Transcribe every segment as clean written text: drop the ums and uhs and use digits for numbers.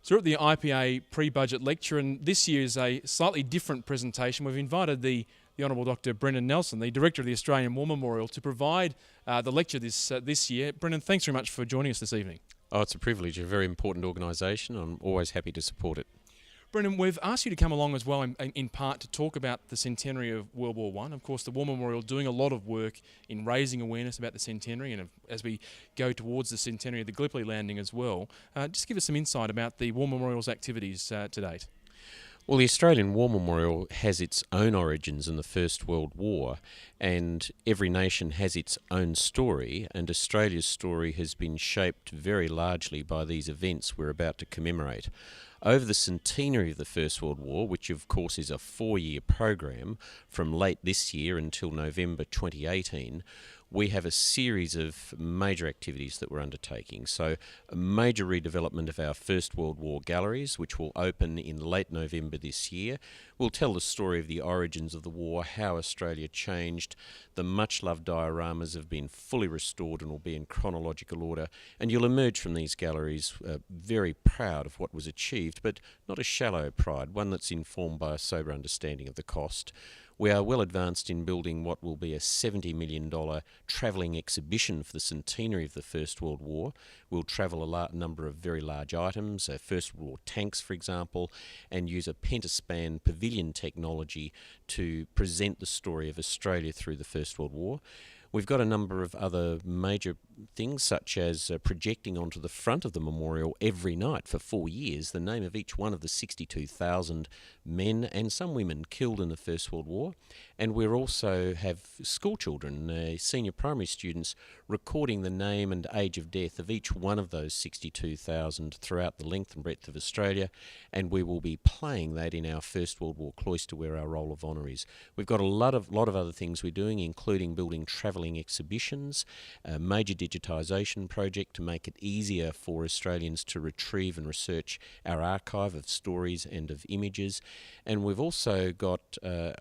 So we're at the IPA pre-budget lecture, and this year is a slightly different presentation. We've invited the Honourable Dr. Brendan Nelson, the Director of the Australian War Memorial, to provide the lecture this year. Brendan, thanks very much for joining us this evening. Oh, it's a privilege. A very important organisation. I'm always happy to support it. Brendan, we've asked you to come along as well in part to talk about the centenary of World War I. Of course, the War Memorial doing a lot of work in raising awareness about the centenary, and as we go towards the centenary of the Gallipoli landing as well. Just give us some insight about the War Memorial's activities to date. Well, the Australian War Memorial has its own origins in the First World War, and every nation has its own story, and Australia's story has been shaped very largely by these events we're about to commemorate. Over the centenary of the First World War, which of course is a 4-year program from late this year until November 2018, we have a series of major activities that we're undertaking. So a major redevelopment of our First World War galleries, which will open in late November this year. We'll tell the story of the origins of the war, how Australia changed. The much-loved dioramas have been fully restored and will be in chronological order. And you'll emerge from these galleries very proud of what was achieved, but not a shallow pride, one that's informed by a sober understanding of the cost. We are well advanced in building what will be a $70 million travelling exhibition for the centenary of the First World War. We'll travel a number of very large items, First World War tanks, for example, and use a pentaspan pavilion technology to present the story of Australia through the First World War. We've got a number of other major things, such as projecting onto the front of the memorial every night for 4 years the name of each one of the 62,000 men and some women killed in the First World War. And we also have school children, senior primary students, recording the name and age of death of each one of those 62,000 throughout the length and breadth of Australia, and we will be playing that in our First World War cloister where our Roll of Honour is. We've got a lot of other things we're doing, including building travelling exhibitions, a major digitisation project to make it easier for Australians to retrieve and research our archive of stories and of images. And we've also got a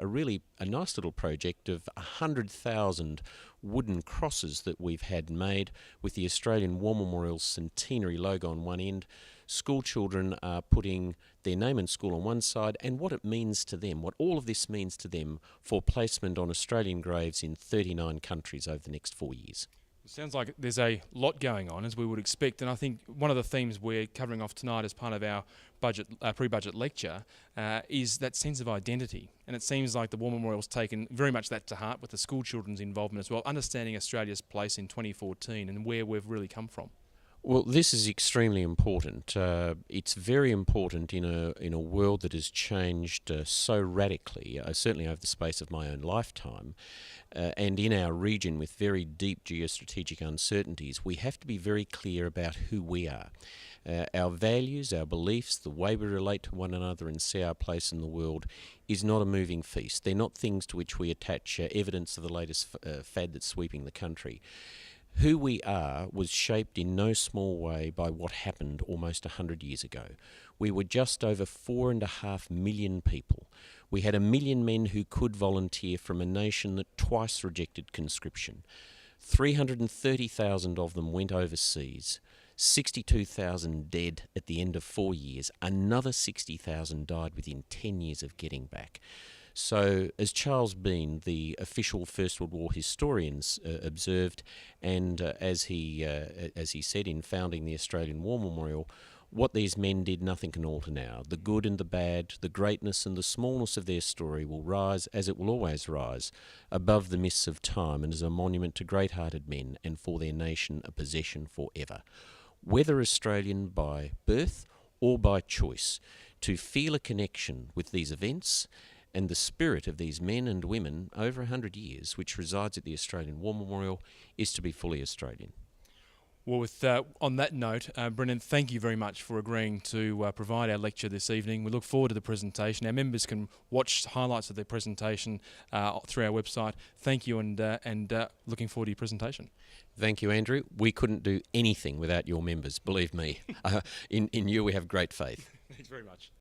nice little project of 100,000 wooden crosses that we've had made with the Australian War Memorial centenary logo on one end. School children are putting their name and school on one side and what it means to them, what all of this means to them for placement on Australian graves in 39 countries over the next 4 years. It sounds like there's a lot going on, as we would expect, and I think one of the themes we're covering off tonight as part of our pre-budget lecture is that sense of identity. And it seems like the War Memorial's taken very much that to heart with the school children's involvement as well, understanding Australia's place in 2014 and where we've really come from. Well, this is extremely important. It's very important in a world that has changed so radically, certainly over the space of my own lifetime, and in our region with very deep geostrategic uncertainties. We have to be very clear about who we are. Our values, our beliefs, the way we relate to one another and see our place in the world is not a moving feast. They're not things to which we attach evidence of the latest fad that's sweeping the country. Who we are was shaped in no small way by what happened almost 100 years ago. We were just over 4.5 million people. We had 1 million men who could volunteer from a nation that twice rejected conscription. 330,000 of them went overseas. 62,000 dead at the end of 4 years. Another 60,000 died within 10 years of getting back. So, as Charles Bean, the official First World War historian, observed, and as he said in founding the Australian War Memorial, what these men did nothing can alter now. The good and the bad, the greatness and the smallness of their story will rise, as it will always rise, above the mists of time and as a monument to great-hearted men and for their nation a possession forever. Whether Australian by birth or by choice, to feel a connection with these events and the spirit of these men and women over 100 years, which resides at the Australian War Memorial, is to be fully Australian. Well, on that note, Brendan, thank you very much for agreeing to provide our lecture this evening. We look forward to the presentation. Our members can watch highlights of the presentation through our website. Thank you, and looking forward to your presentation. Thank you, Andrew. We couldn't do anything without your members, believe me. In you we have great faith. Thanks very much.